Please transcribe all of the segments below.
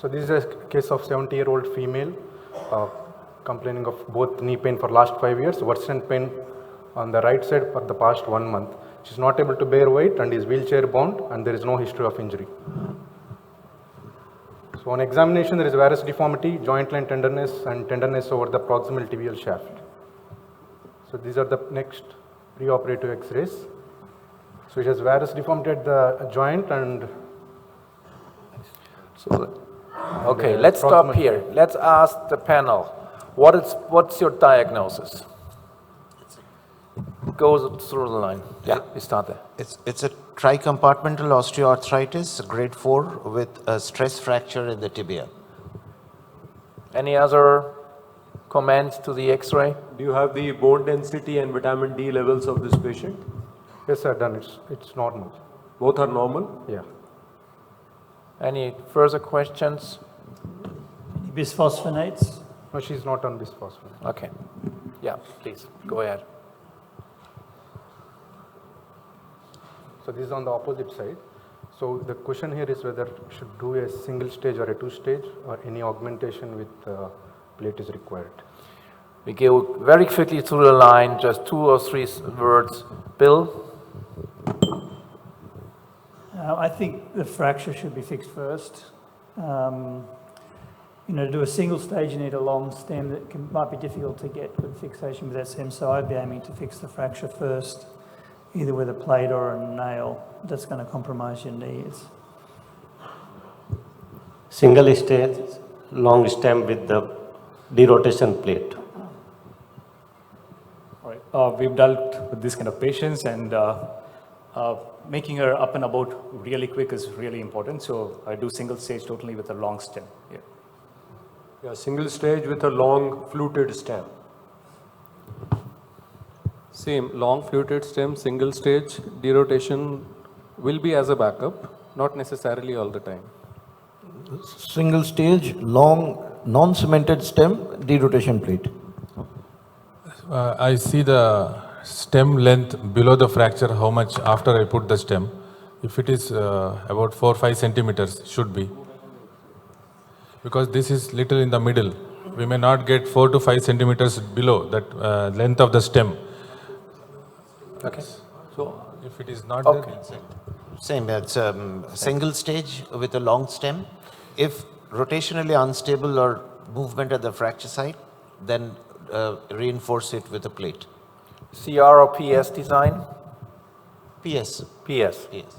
So this is a case of 70-year-old female complaining of both knee pain for last 5 years, worsened pain on the right side for the past 1 month. She's not able to bear weight and is wheelchair bound, and there is no history of injury. So on examination, there is varus deformity, joint line tenderness, and tenderness over the proximal tibial shaft. So these are the next preoperative X-rays. So it has varus deformity at the joint and. So, okay, let's stop here. Let's ask the panel. What's your diagnosis? Goes through the line. Yeah, we start there. It's a tricompartmental osteoarthritis, grade 4, with a stress fracture in the tibia. Any other comments to the X-ray? Do you have the bone density and vitamin D levels of this patient? Yes, sir, done. It's normal. Both are normal? Yeah. Any further questions? Bisphosphonates? No, she's not on bisphosphonate. Okay. Yeah, please, go ahead. So this is on the opposite side. So the question here is whether should do a single stage or a 2-stage, or any augmentation with plate is required. We go very quickly through the line, just 2 or 3 words. Bill? I think the fracture should be fixed first. To do a single stage, you need a long stem that might be difficult to get good fixation with that stem, so I'd be aiming to fix the fracture first, either with a plate or a nail. That's going to compromise your knees. Single stage, long stem with the derotation plate. All right. We've dealt with this kind of patients, and making her up and about really quick is really important. So I do single stage totally with a long stem. Yeah. Yeah, single stage with a long fluted stem. Same, long fluted stem, single stage, derotation will be as a backup, not necessarily all the time. Single stage, long, non-cemented stem, derotation plate. I see the stem length below the fracture, how much after I put the stem. If it is about 4-5 centimeters, should be. Because this is little in the middle. We may not get 4 to 5 centimeters below that length of the stem. Okay. So if it is not okay. there. Same, it's single stage with a long stem. If rotationally unstable or movement at the fracture site, then reinforce it with a plate. CR or PS design? PS. PS. PS.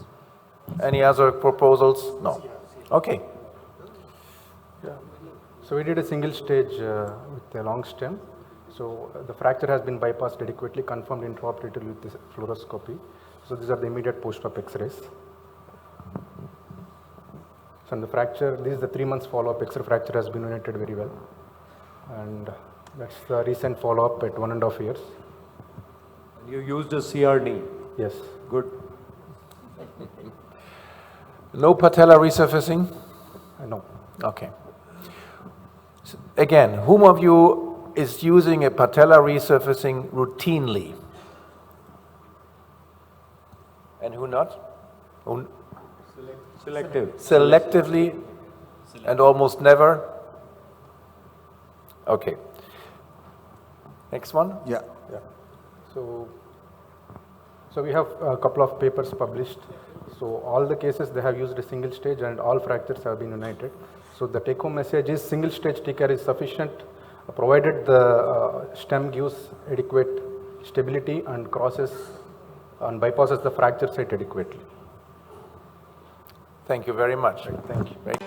Any other proposals? No. Okay. Yeah. So we did a single stage with a long stem. So the fracture has been bypassed adequately, confirmed intraoperatively with this fluoroscopy. So these are the immediate post-op X-rays. So in the fracture, this is the 3 months follow-up. X-ray fracture has been united very well, and that's the recent follow-up at 1.5 years. You used a CRD. Yes. Good. No patella resurfacing? No. Okay. So again, whom of you is using a patella resurfacing routinely? And who not? Who? Selective. Selectively and almost never? Okay. Next one? Yeah. So we have a couple of papers published. So all the cases they have used a single stage and all fractures have been united. So the take home message is single stage TKR is sufficient provided the stem gives adequate stability and crosses and bypasses the fracture site adequately. Thank you very much. Thank you. Right.